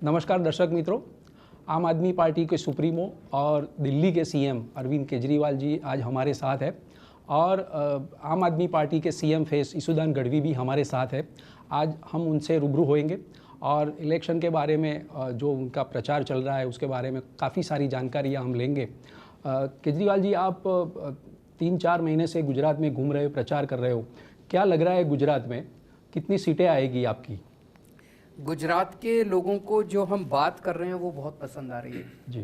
नमस्कार दर्शक मित्रों, आम आदमी पार्टी के सुप्रीमो और दिल्ली के सीएम अरविंद केजरीवाल जी आज हमारे साथ है और आम आदमी पार्टी के सीएम फेस ईशुदान गढ़वी भी हमारे साथ है। आज हम उनसे रूबरू होएंगे और इलेक्शन के बारे में जो उनका प्रचार चल रहा है उसके बारे में काफ़ी सारी जानकारियाँ हम लेंगे। केजरीवाल जी, आप 3-4 महीने से गुजरात में घूम रहे हो, प्रचार कर रहे हो, क्या लग रहा है गुजरात में कितनी सीटें आएगी आपकी? गुजरात के लोगों को जो हम बात कर रहे हैं वो बहुत पसंद आ रही है जी।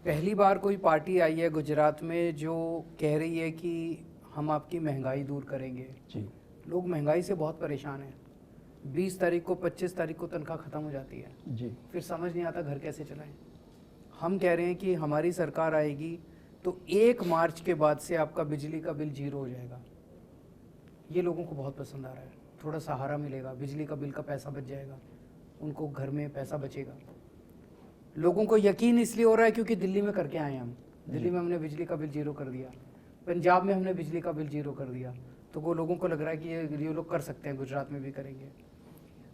पहली बार कोई पार्टी आई है गुजरात में जो कह रही है कि हम आपकी महंगाई दूर करेंगे। जी। लोग महंगाई से बहुत परेशान हैं। 20 तारीख को 25 तारीख को तनख्वाह ख़त्म हो जाती है जी। फिर समझ नहीं आता घर कैसे चलाएं। हम कह रहे हैं कि हमारी सरकार आएगी तो 1 मार्च के बाद से आपका बिजली का बिल 0 हो जाएगा। ये लोगों को बहुत पसंद आ रहा है। थोड़ा सहारा मिलेगा, बिजली का बिल का पैसा बच जाएगा, उनको घर में पैसा बचेगा। लोगों को यकीन इसलिए हो रहा है क्योंकि दिल्ली में करके आए हैं हम। दिल्ली में हमने बिजली का बिल 0 कर दिया, पंजाब में हमने बिजली का बिल 0 कर दिया, तो वो लोगों को लग रहा है कि ये लोग कर सकते हैं, गुजरात में भी करेंगे।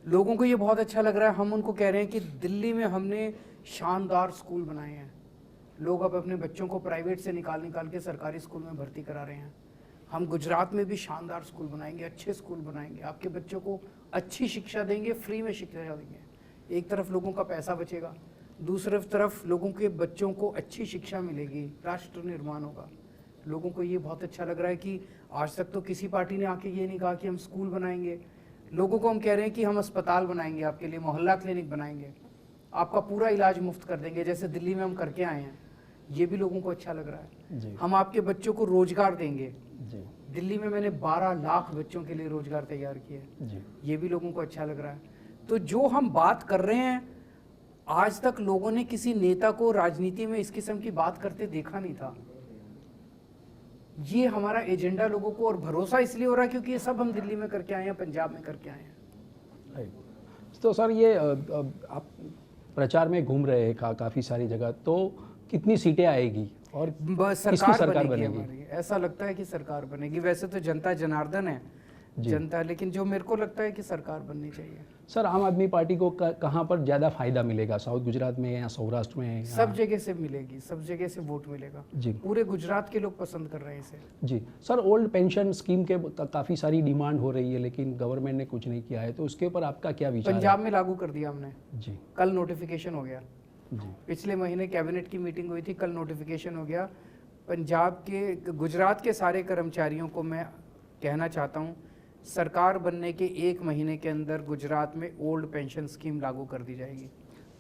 लोगों को ये बहुत अच्छा लग रहा है। हम उनको कह रहे हैं कि दिल्ली में हमने शानदार स्कूल बनाए हैं। लोग अब अपने बच्चों को प्राइवेट से निकाल के सरकारी स्कूल में भर्ती करा रहे हैं। हम गुजरात में भी शानदार स्कूल बनाएंगे, अच्छे स्कूल बनाएंगे, आपके बच्चों को अच्छी शिक्षा देंगे, फ्री में शिक्षा देंगे। एक तरफ लोगों का पैसा बचेगा, दूसरी तरफ लोगों के बच्चों को अच्छी शिक्षा मिलेगी, राष्ट्र निर्माण होगा। लोगों को ये बहुत अच्छा लग रहा है कि आज तक तो किसी पार्टी ने आके ये नहीं कहा कि हम स्कूल बनाएंगे। लोगों को हम कह रहे हैं कि हम अस्पताल बनाएंगे, आपके लिए मोहल्ला क्लिनिक बनाएंगे, आपका पूरा इलाज मुफ्त कर देंगे, जैसे दिल्ली में हम करके आए हैं। ये भी लोगों को अच्छा लग रहा है जी। हम आपके बच्चों को रोजगार देंगे। जी। दिल्ली में मैंने 12 लाख बच्चों के लिए रोजगार तैयार किए। जी। ये भी लोगों को अच्छा लग रहा है। तो जो हम बात कर रहे हैं, आज तक लोगों ने किसी नेता को राजनीति में इस किस्म की बात करते देखा नहीं था। ये हमारा एजेंडा लोगों को, और भरोसा इसलिए हो रहा है क्योंकि ये सब हम दिल्ली में करके आए हैं, पंजाब में करके आए हैं। तो सर, ये आप प्रचार में घूम रहे हैं काफ़ी सारी जगह, तो कितनी सीटें आएगी और किसकी सरकार बनेगी? हमारी ऐसा लगता है कि सरकार बनेगी। वैसे तो जनता जनार्दन है, जनता, लेकिन जो मेरे को लगता है कि सरकार बननी चाहिए। सर, आम आदमी पार्टी को कहाँ पर ज़्यादा फायदा मिलेगा? साउथ गुजरात में या सौराष्ट्र में? सब जगह से मिलेगी, सब जगह से वोट मिलेगा जी। पूरे गुजरात के लोग पसंद कर रहे हैं इसे। जी सर, ओल्ड पेंशन स्कीम के काफ़ी सारी डिमांड हो रही है लेकिन गवर्नमेंट ने कुछ नहीं किया है, तो उसके ऊपर आपका क्या विचार है? पंजाब में लागू कर दिया हमने जी। कल नोटिफिकेशन हो गया जी। पिछले महीने कैबिनेट की मीटिंग हुई थी, कल नोटिफिकेशन हो गया। पंजाब के, गुजरात के सारे कर्मचारियों को मैं कहना चाहता हूँ, सरकार बनने के 1 महीने के अंदर गुजरात में ओल्ड पेंशन स्कीम लागू कर दी जाएगी।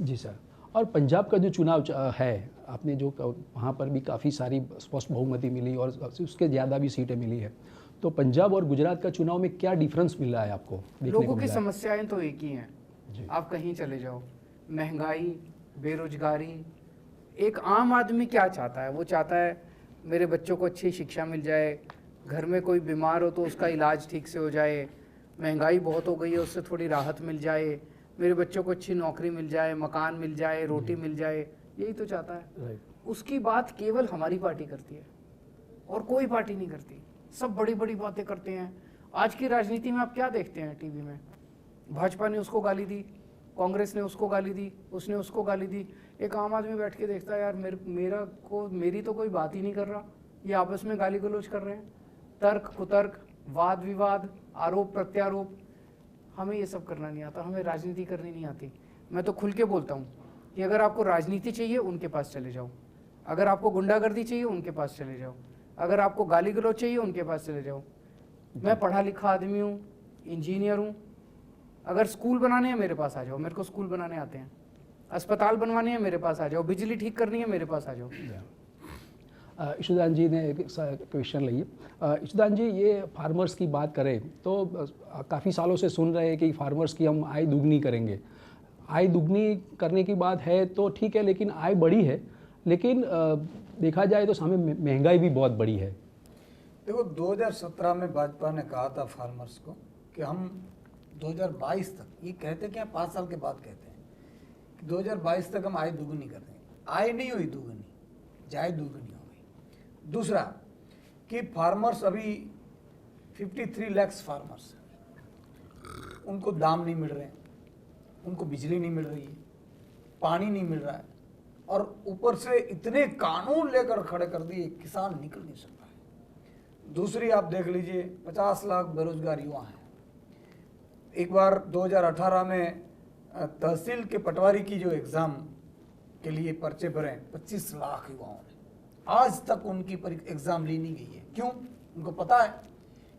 जी सर। और पंजाब का जो चुनाव है, आपने जो वहाँ पर भी काफ़ी सारी स्पष्ट बहुमति मिली और उसके ज़्यादा भी सीटें मिली है, तो पंजाब और गुजरात का चुनाव में क्या डिफरेंस मिल रहा है आपको? लोगों की समस्याएं तो एक ही हैं, जी। आप कहीं चले जाओ, महंगाई, बेरोजगारी। एक आम आदमी क्या चाहता है? वो चाहता है मेरे बच्चों को अच्छी शिक्षा मिल जाए, घर में कोई बीमार हो तो उसका इलाज ठीक से हो जाए, महंगाई बहुत हो गई है उससे थोड़ी राहत मिल जाए, मेरे बच्चों को अच्छी नौकरी मिल जाए, मकान मिल जाए, रोटी मिल जाए, यही तो चाहता है। उसकी बात केवल हमारी पार्टी करती है और कोई पार्टी नहीं करती। सब बड़ी बड़ी बातें करते हैं। आज की राजनीति में आप क्या देखते हैं टीवी में? भाजपा ने उसको गाली दी, कांग्रेस ने उसको गाली दी, उसने उसको गाली दी। एक आम आदमी बैठ के देखता है, यार मेरी तो कोई बात ही नहीं कर रहा, ये आपस में गाली गलौज कर रहे हैं, तर्क कुतर्क, वाद विवाद, आरोप प्रत्यारोप। हमें ये सब करना नहीं आता, हमें राजनीति करनी नहीं आती। मैं तो खुल के बोलता हूँ कि अगर आपको राजनीति चाहिए उनके पास चले जाओ, अगर आपको गुंडागर्दी चाहिए उनके पास चले जाओ, अगर आपको गाली गलौज चाहिए उनके पास चले जाओ। मैं पढ़ा लिखा आदमी हूँ, इंजीनियर हूँ। अगर स्कूल बनाने हैं मेरे पास आ जाओ, मेरे को स्कूल बनाने आते हैं। अस्पताल बनवाने हैं मेरे पास आ जाओ, बिजली ठीक करनी है मेरे पास आ जाओ। ईशुदान जी ने एक क्वेश्चन ली है। ईशुदान जी, ये फार्मर्स की बात करें तो काफ़ी सालों से सुन रहे हैं कि फार्मर्स की हम आय दुगनी करेंगे। आय दुगनी करने की बात है तो ठीक है, लेकिन आय बढ़ी है, लेकिन देखा जाए तो सामने महंगाई भी बहुत बड़ी है। देखो, 2017 में भाजपा ने कहा था फार्मर्स को कि हम 2022 तक, ये कहते क्या 5 साल के बाद कहते हैं कि 2022 तक हम आय दुगनी कर देंगे। आय नहीं हुई दुगनी, जाय दुगनी हो गई। दूसरा कि फार्मर्स अभी 53 लाख फार्मर्स, उनको दाम नहीं मिल रहे हैं, उनको बिजली नहीं मिल रही है, पानी नहीं मिल रहा है, और ऊपर से इतने कानून लेकर खड़े कर दिए, किसान निकल नहीं सकता है। दूसरी आप देख लीजिए, 50 लाख बेरोजगार युवा हैं। एक बार 2018 में तहसील के पटवारी की जो एग्ज़ाम के लिए पर्चे भरे 25 लाख युवाओं ने, आज तक उनकी एग्ज़ाम ली नहीं गई है। क्यों? उनको पता है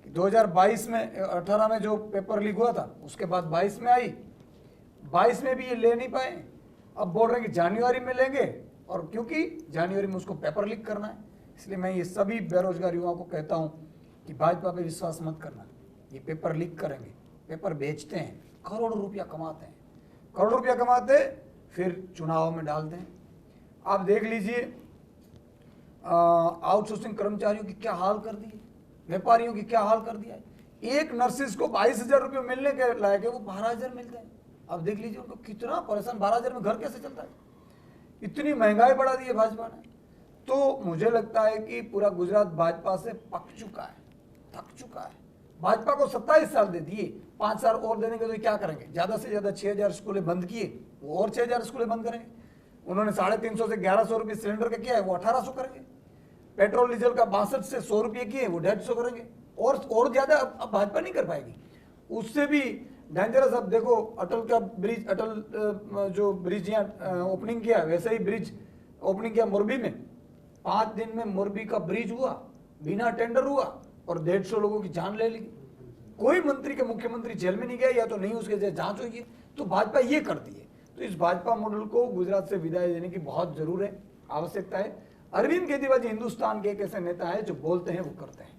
कि 2022 में 18 में जो पेपर लीक हुआ था, उसके बाद 22 में आई, 22 में भी ये ले नहीं पाए। अब बोल रहे हैं कि जनवरी में लेंगे, और क्योंकि जनवरी में उसको पेपर लीक करना है। इसलिए मैं ये सभी बेरोजगार युवाओं को कहता हूँ कि भाजपा पे विश्वास मत करना। ये पेपर लीक करेंगे, पेपर बेचते हैं, करोड़ों रुपया कमाते हैं, करोड़ रुपया कमाते फिर चुनाव में डालते हैं। आप देख लीजिए आउटसोर्सिंग कर्मचारियों की क्या हाल कर दिए, व्यापारियों की क्या हाल कर दिया है। एक नर्सिस को 22,000 रुपये मिलने के लायक है, वो 12,000 मिलते हैं। अब देख लीजिए उनको कितना परेशान, 12,000 में घर कैसे चलता है। इतनी महंगाई बढ़ा दी है भाजपा ने। तो मुझे लगता है कि पूरा गुजरात भाजपा से पक चुका है, थक चुका है। भाजपा को 27 साल दे दिए, 5 साल और देने के तो क्या करेंगे? ज़्यादा से ज़्यादा 6,000 स्कूलें बंद किए, वो और 6,000 स्कूलें बंद करेंगे। उन्होंने 350 से 1,100 रुपये सिलेंडर का किया है, वो 1,800 करेंगे। पेट्रोल डीजल का 62 से 100 रुपये किए, वो 150 करेंगे। और ज़्यादा अब भाजपा नहीं कर पाएगी। उससे भी डेंजरस अब देखो, अटल का ब्रिज, अटल जो ब्रिज यहाँ ओपनिंग किया, वैसे ही ब्रिज ओपनिंग किया मोरबी में। 5 दिन में मोरबी का ब्रिज हुआ, बिना टेंडर हुआ, और 150 लोगों की जान ले ली। कोई मंत्री के मुख्यमंत्री जेल में नहीं गया, या तो नहीं उसके जांच हुई है। तो भाजपा ये करती है। तो इस भाजपा मॉडल को गुजरात से विदाई देने की बहुत जरूर है, आवश्यकता है। अरविंद केजरीवाल जी हिंदुस्तान के एक ऐसे नेता है जो बोलते हैं वो करते हैं,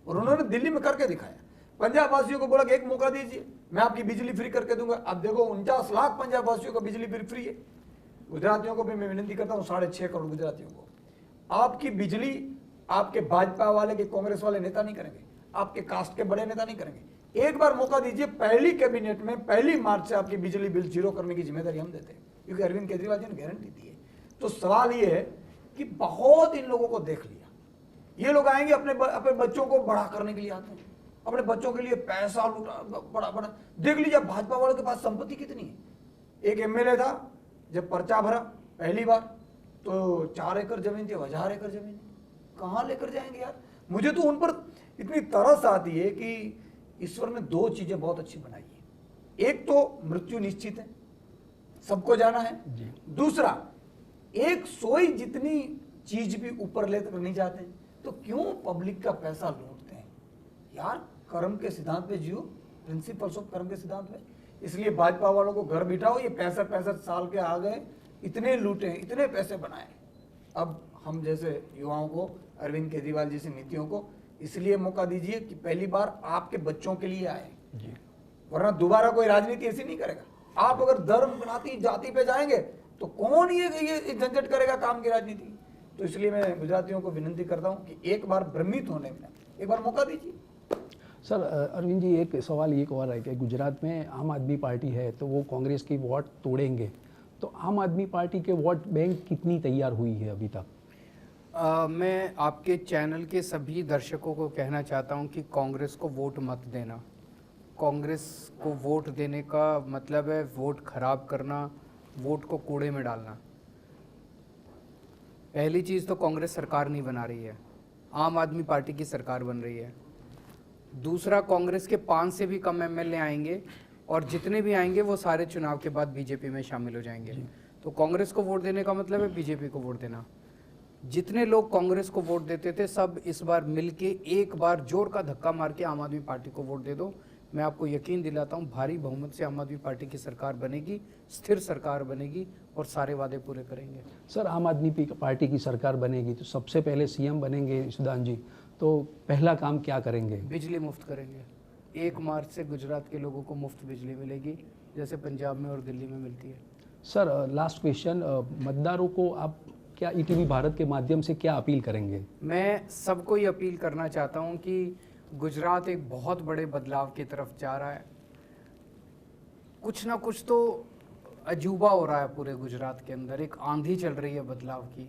और उन्होंने दिल्ली में करके दिखाया। पंजाब वासियों को बोला कि एक मौका दीजिए, मैं आपकी बिजली फ्री करके दूंगा। अब देखो 49 लाख पंजाब वासियों को बिजली फ्री है। गुजरातियों को भी मैं विनती करता हूँ, 6.5 करोड़ गुजरातियों को, आपकी बिजली आपके भाजपा वाले के कांग्रेस वाले नेता नहीं करेंगे, आपके कास्ट के बड़े नेता नहीं करेंगे। एक बार मौका दीजिए, पहली कैबिनेट में 1 मार्च से आपकी बिजली बिल जीरो करने की जिम्मेदारी हम देते हैं, क्योंकि अरविंद केजरीवाल जी ने गारंटी दी है। तो सवाल ये है कि बहुत इन लोगों को देख लिया, ये लोग आएंगे अपने बच्चों को बड़ा करने के लिए आते हैं, अपने बच्चों के लिए पैसा लूटा बड़ा बड़ा। देख लीजिए भाजपा वालों के पास संपत्ति कितनी है। एक एमएलए था, जब पर्चा भरा पहली बार तो 4 एकड़ जमीन थी, 1000 एकड़ जमीन, कहाँ लेकर जाएंगे यार। मुझे तो उन पर इतनी तरस आती है कि ईश्वर ने 2 चीजें बहुत अच्छी बनाई है। एक तो मृत्यु निश्चित है, सबको जाना है। दूसरा, एक सोई जितनी चीज भी ऊपर लेकर नहीं जाते, तो क्यों पब्लिक का पैसा लूटते हैं यार। कर्म के सिद्धांत पे जियो, प्रिंसिपल्स ऑफ कर्म के सिद्धांत पे। इसलिए भाजपा वालों को घर बिठाओ, ये 65 साल के आ गए, इतने लूटे, इतने पैसे बनाए। अब हम जैसे युवाओं को, अरविंद केजरीवाल जी से नीतियों को इसलिए मौका दीजिए कि पहली बार आपके बच्चों के लिए आए, वरना दोबारा कोई राजनीति ऐसी नहीं करेगा। आप अगर धर्म जाति पे जाएंगे तो कौन ये झंझट करेगा काम की राजनीति। तो इसलिए मैं गुजरातियों को विनती करता हूं कि एक बार भ्रमित होने में एक बार मौका दीजिए। सर अरविंद जी, एक सवाल एक और है कि गुजरात में आम आदमी पार्टी है, तो वो कांग्रेस की वोट तोड़ेंगे, तो आम आदमी पार्टी के वोट बैंक कितनी तैयार हुई है अभी तक? मैं आपके चैनल के सभी दर्शकों को कहना चाहता हूं कि कांग्रेस को वोट मत देना। कांग्रेस को वोट देने का मतलब है वोट खराब करना, वोट को कूड़े में डालना। पहली चीज़ तो कांग्रेस सरकार नहीं बना रही है, आम आदमी पार्टी की सरकार बन रही है। दूसरा, कांग्रेस के 5 से भी कम एमएलए आएंगे, और जितने भी आएंगे वो सारे चुनाव के बाद बीजेपी में शामिल हो जाएंगे। तो कांग्रेस को वोट देने का मतलब है बीजेपी को वोट देना। जितने लोग कांग्रेस को वोट देते थे, सब इस बार मिलके एक बार जोर का धक्का मार के आम आदमी पार्टी को वोट दे दो। मैं आपको यकीन दिलाता हूं, भारी बहुमत से आम आदमी पार्टी की सरकार बनेगी, स्थिर सरकार बनेगी, और सारे वादे पूरे करेंगे। सर, आम आदमी पार्टी की सरकार बनेगी तो सबसे पहले सीएम बनेंगे ईसुदान जी, तो पहला काम क्या करेंगे? बिजली मुफ्त करेंगे। 1 मार्च से गुजरात के लोगों को मुफ्त बिजली मिलेगी, जैसे पंजाब में और दिल्ली में मिलती है। सर लास्ट क्वेश्चन, मतदारों को आप क्या ईटीवी भारत के माध्यम से क्या अपील करेंगे? मैं सबको ही अपील करना चाहता हूं कि गुजरात एक बहुत बड़े बदलाव की तरफ जा रहा है। कुछ ना कुछ तो अजूबा हो रहा है पूरे गुजरात के अंदर, एक आंधी चल रही है बदलाव की,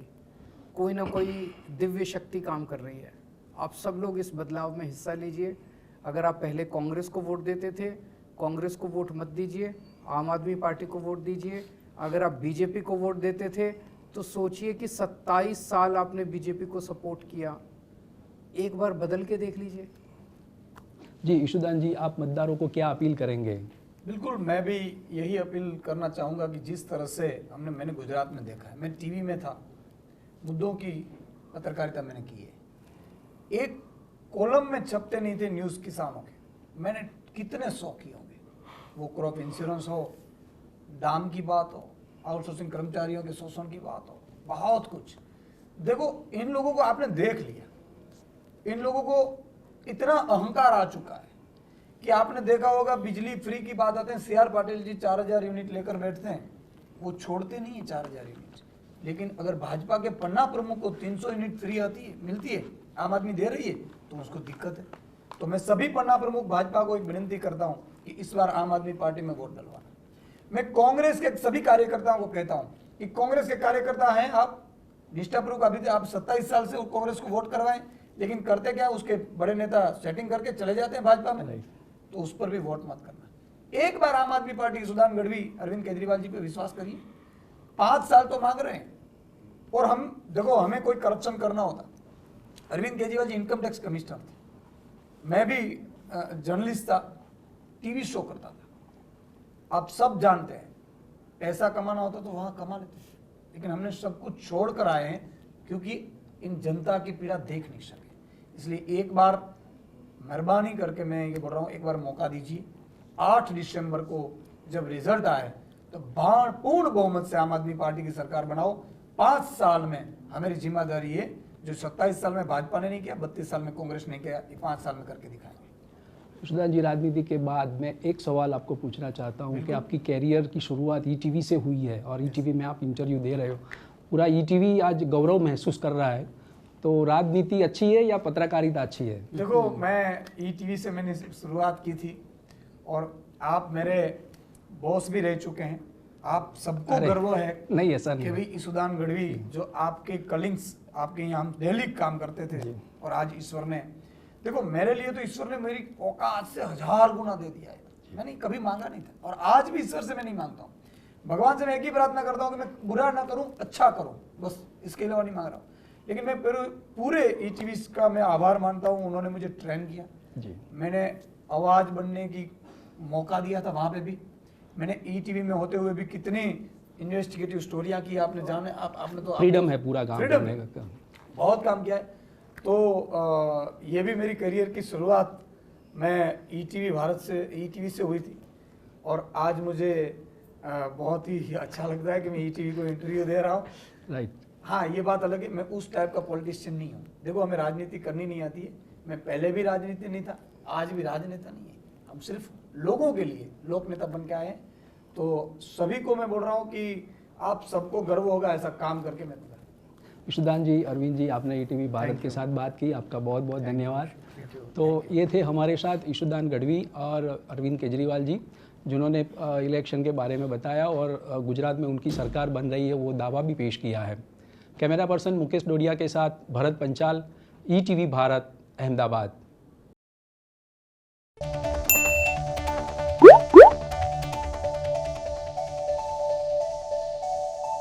कोई ना कोई दिव्य शक्ति काम कर रही है। आप सब लोग इस बदलाव में हिस्सा लीजिए। अगर आप पहले कांग्रेस को वोट देते थे, कांग्रेस को वोट मत दीजिए, आम आदमी पार्टी को वोट दीजिए। अगर आप बीजेपी को वोट देते थे तो सोचिए कि 27 साल आपने बीजेपी को सपोर्ट किया, एक बार बदल के देख लीजिए। जी ईशुदान जी, आप मतदारों को क्या अपील करेंगे? बिल्कुल, मैं भी यही अपील करना चाहूँगा कि जिस तरह से मैंने गुजरात में देखा है, मैं टीवी में था, मुद्दों की पत्रकारिता मैंने की है, एक कॉलम में छपते नहीं थे न्यूज़ किसानों के, मैंने कितने 100 किए होंगे, वो क्रॉप इंश्योरेंस हो, दाम की बात हो, आउटसोर्सिंग कर्मचारियों के शोषण की बात हो, बहुत कुछ। देखो, इन लोगों को आपने देख लिया, इन लोगों को इतना अहंकार आ चुका है कि आपने देखा होगा बिजली फ्री की बात आते हैं, CR पाटिल जी 4000 यूनिट लेकर बैठते हैं, वो छोड़ते नहीं है 4000 यूनिट। लेकिन अगर भाजपा के पन्ना प्रमुख को 300 यूनिट फ्री मिलती है, आम आदमी दे रही है, तो उसको दिक्कत है। तो मैं सभी पन्ना प्रमुख भाजपा को एक विनती करता हूं कि इस बार आम आदमी पार्टी में वोट डलवाना। मैं कांग्रेस के सभी कार्यकर्ताओं को कहता हूं कि कांग्रेस के कार्यकर्ता हैं आप, निष्ठापूर्वक अभी आप 27 साल से कांग्रेस को वोट करवाएं, लेकिन करते क्या, उसके बड़े नेता सेटिंग करके चले जाते हैं भाजपा में, तो उस पर भी वोट मत करना। एक बार आम आदमी पार्टी सुधान गढ़वी अरविंद केजरीवाल जी पे विश्वास करिए। 5 साल तो मांग रहे हैं, और हम देखो, हमें कोई करप्शन करना होता, Arvind Kejriwal ji income tax commissioner थे, मैं भी जर्नलिस्ट था, टीवी शो करता था, आप सब जानते हैं, पैसा कमाना होता तो वहां कमा लेते थे, लेकिन हमने सब कुछ छोड़ कर आए हैं क्योंकि इन जनता की पीड़ा देख नहीं सके। इसलिए एक बार मेहरबानी करके मैं ये बोल रहा हूँ, एक बार मौका दीजिए। 8 दिसंबर को जब रिजल्ट आए तो पूर्ण बहुमत से आम आदमी पार्टी की सरकार बनाओ। 5 साल में हमारी जिम्मेदारी है, जो 27 साल में भाजपा ने नहीं किया, 32 साल में कांग्रेस ने किया, ये 5 साल में करके दिखाएंगे। ईशुदान जी, राजनीति के बाद मैं एक सवाल आपको पूछना चाहता हूँ कि आपकी कैरियर की शुरुआत ETV से हुई है और ETV में आप इंटरव्यू दे रहे हो, पूरा ETV आज गौरव महसूस कर रहा है, तो राजनीति अच्छी है या पत्रकारिता अच्छी है? देखो, मैं ETV से मैंने शुरुआत की थी, और आप मेरे बॉस भी रह चुके हैं, आप सबको गर्व है नहीं ऐसा कि नहीं भाई ईशुदान गढ़वी जो आपके कलिंग्स, आपके यहाँ हम दिल्ली काम करते थे, और आज ईश्वर ने, देखो मेरे लिए तो ईश्वर ने मेरी औकात से 1000 गुना दे दिया है। मैंने कभी मांगा नहीं था, और आज भी ईश्वर से मैं नहीं मांगता हूँ। भगवान से मैं एक ही प्रार्थना करता हूँ कि मैं बुरा ना करूँ, अच्छा करूँ, बस इसके अलावा नहीं मांग रहा हूँ। लेकिन मैं पूरे ETV का मैं आभार मानता हूँ, उन्होंने मुझे ट्रेन किया जी। मैंने आवाज बनने की मौका दिया था, वहाँ पे भी मैंने ETV में होते हुए भी कितनी इन्वेस्टिगेटिव स्टोरियाँ की, आपने जाने आपने तो फ्रीडम है पूरा काम करने का, बहुत काम किया है। तो ये भी मेरी करियर की शुरुआत मैं ETV भारत से, ETV से हुई थी, और आज मुझे बहुत ही अच्छा लगता है कि मैं ETV को इंटरव्यू दे रहा हूँ। राइट। हाँ, ये बात अलग है, मैं उस टाइप का पॉलिटिशियन नहीं हूँ। देखो, हमें राजनीति करनी नहीं आती है, मैं पहले भी राजनीति नहीं था, आज भी राजनेता नहीं है, हम सिर्फ लोगों के लिए लोक नेता बन के आए हैं। तो सभी को मैं बोल रहा हूँ कि आप सबको गर्व होगा ऐसा काम करके मैं। ईशुदान जी, अरविंद जी, आपने ETV भारत के साथ बात की, आपका बहुत बहुत धन्यवाद। तो ये थे हमारे साथ ईशुदान गढ़वी और अरविंद केजरीवाल जी, जिन्होंने इलेक्शन के बारे में बताया और गुजरात में उनकी सरकार बन रही है वो दावा भी पेश किया है। कैमरा पर्सन मुकेश डोडिया के साथ भरत पंचाल, ETV भारत, अहमदाबाद।